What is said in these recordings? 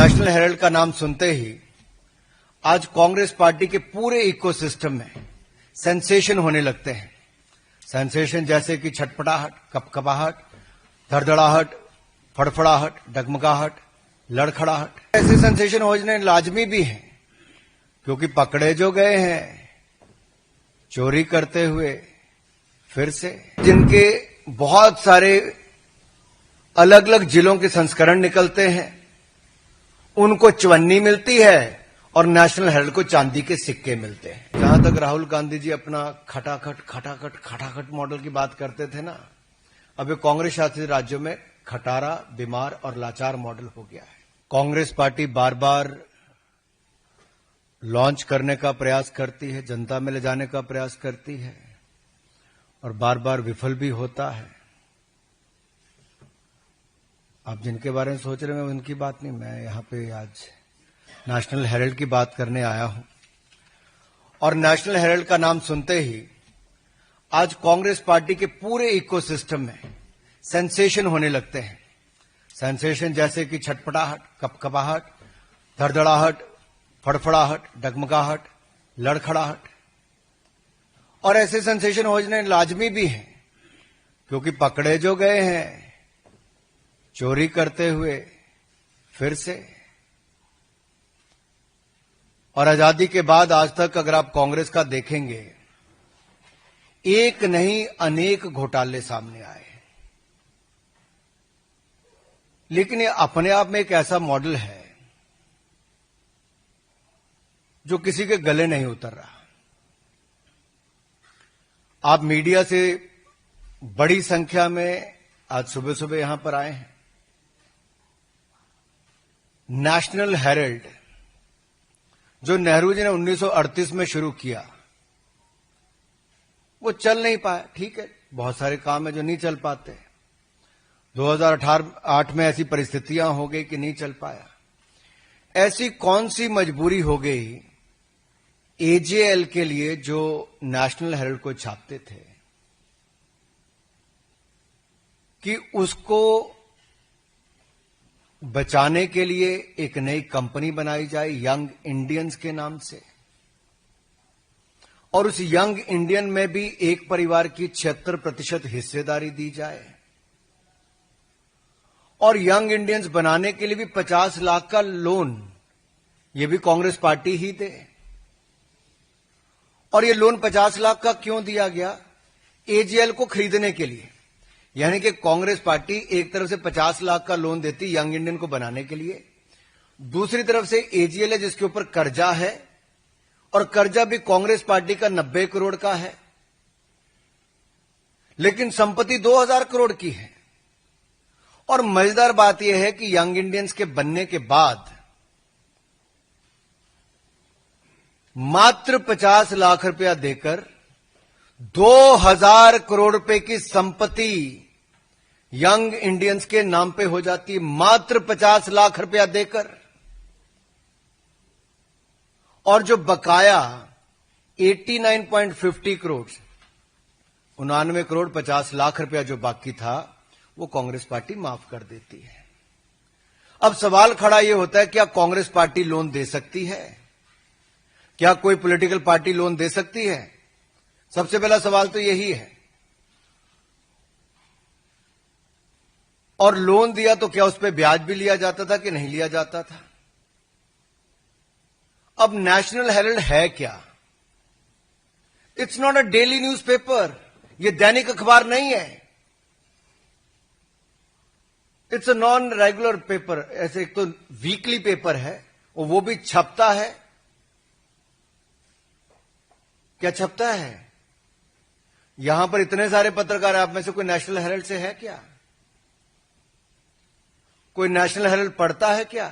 National Herald का नाम सुनते ही आज कांग्रेस पार्टी के पूरे इकोसिस्टम में सेंसेशन होने लगते हैं। सेंसेशन जैसे कि छटपटाहट, कपकपाहट, धड़धड़ाहट, फड़फड़ाहट, डगमगाहट, लड़खड़ाहट। ऐसे सेंसेशन होने लाजमी भी हैं क्योंकि पकड़े जो गए हैं चोरी करते हुए फिर से, जिनके बहुत सारे अलग अलग जिलों के संस्करण निकलते हैं, उनको चवन्नी मिलती है और नेशनल हेराल्ड को चांदी के सिक्के मिलते हैं। जहां तक राहुल गांधी जी अपना खटाखट मॉडल की बात करते थे ना, अब ये कांग्रेस शासित राज्यों में खटारा, बीमार और लाचार मॉडल हो गया है। कांग्रेस पार्टी बार बार लॉन्च करने का प्रयास करती है, जनता में ले जाने का प्रयास करती है और बार बार विफल भी होता है। आप जिनके बारे में सोच रहे हैं उनकी बात नहीं, मैं यहां पे आज नेशनल हेराल्ड की बात करने आया हूं। और नेशनल हेराल्ड का नाम सुनते ही आज कांग्रेस पार्टी के पूरे इकोसिस्टम में सेंसेशन होने लगते हैं। सेंसेशन जैसे कि छटपटाहट, कपकपाहट, धड़धड़ाहट, फड़फड़ाहट, डगमगाहट, लड़खड़ाहट। और ऐसे सेंसेशन होने लाजमी भी हैं क्योंकि पकड़े जो गए हैं चोरी करते हुए फिर से। और आजादी के बाद आज तक अगर आप कांग्रेस का देखेंगे, एक नहीं अनेक घोटाले सामने आए, लेकिन ये अपने आप में एक ऐसा मॉडल है जो किसी के गले नहीं उतर रहा। आप मीडिया से बड़ी संख्या में आज सुबह सुबह यहां पर आए हैं। नेशनल हेराल्ड जो नेहरू जी ने 1938 में शुरू किया, वो चल नहीं पाया। ठीक है, बहुत सारे काम है जो नहीं चल पाते। 2008 में ऐसी परिस्थितियां हो गई कि नहीं चल पाया। ऐसी कौन सी मजबूरी हो गई एजेएल के लिए जो नेशनल हेराल्ड को छापते थे कि उसको बचाने के लिए एक नई कंपनी बनाई जाए यंग इंडियंस के नाम से, और उस यंग इंडियन में भी एक परिवार की 76% हिस्सेदारी दी जाए, और यंग इंडियंस बनाने के लिए भी 50 लाख का लोन ये भी कांग्रेस पार्टी ही दे। और ये लोन 50 लाख का क्यों दिया गया? एजेएल को खरीदने के लिए। यानी कि कांग्रेस पार्टी एक तरफ से 50 लाख का लोन देती यंग इंडियन को बनाने के लिए, दूसरी तरफ से एजेएल है जिसके ऊपर कर्जा है, और कर्जा भी कांग्रेस पार्टी का 90 करोड़ का है, लेकिन संपत्ति 2000 करोड़ की है। और मजेदार बात यह है कि यंग इंडियंस के बनने के बाद मात्र 50 लाख रुपया देकर 2000 करोड़ रुपए की संपत्ति यंग इंडियंस के नाम पे हो जाती है, मात्र 50 लाख रुपया देकर। और जो बकाया 89.50 करोड़, 99 करोड़ 50 लाख रुपया जो बाकी था, वो कांग्रेस पार्टी माफ कर देती है। अब सवाल खड़ा यह होता है, क्या कांग्रेस पार्टी लोन दे सकती है? क्या कोई पॉलिटिकल पार्टी लोन दे सकती है? सबसे पहला सवाल तो यही है। और लोन दिया तो क्या उस पर ब्याज भी लिया जाता था कि नहीं लिया जाता था? अब नेशनल हेराल्ड है क्या? It's not a daily newspaper, ये दैनिक अखबार नहीं है। It's a non regular paper. ऐसे एक तो वीकली पेपर है और वो भी छपता है। क्या छपता है? यहां पर इतने सारे पत्रकार, आप में से कोई नेशनल हेराल्ड से है क्या? कोई नेशनल हेराल्ड पढ़ता है क्या?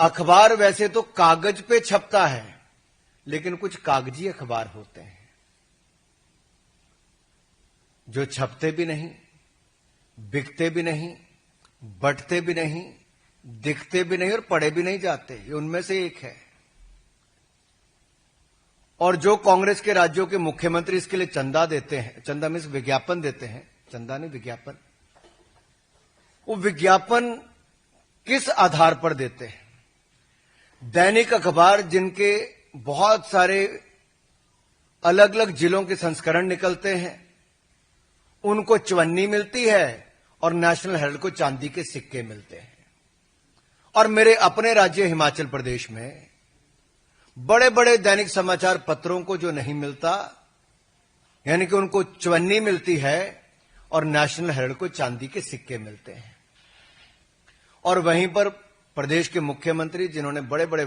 अखबार वैसे तो कागज पे छपता है, लेकिन कुछ कागजी अखबार होते हैं जो छपते भी नहीं, बिकते भी नहीं, बंटते भी नहीं, दिखते भी नहीं और पढ़े भी नहीं जाते। ये उनमें से एक है। और जो कांग्रेस के राज्यों के मुख्यमंत्री इसके लिए चंदा देते हैं, चंदा में विज्ञापन देते हैं, चंदा नहीं विज्ञापन, वो विज्ञापन किस आधार पर देते हैं? दैनिक अखबार जिनके बहुत सारे अलग अलग जिलों के संस्करण निकलते हैं, उनको चवन्नी मिलती है और नेशनल हेराल्ड को चांदी के सिक्के मिलते हैं। और मेरे अपने राज्य हिमाचल प्रदेश में बड़े बड़े दैनिक समाचार पत्रों को जो नहीं मिलता, यानी कि उनको चवन्नी मिलती है और नेशनल हेराल्ड को चांदी के सिक्के मिलते हैं। और वहीं पर प्रदेश के मुख्यमंत्री जिन्होंने बड़े बड़े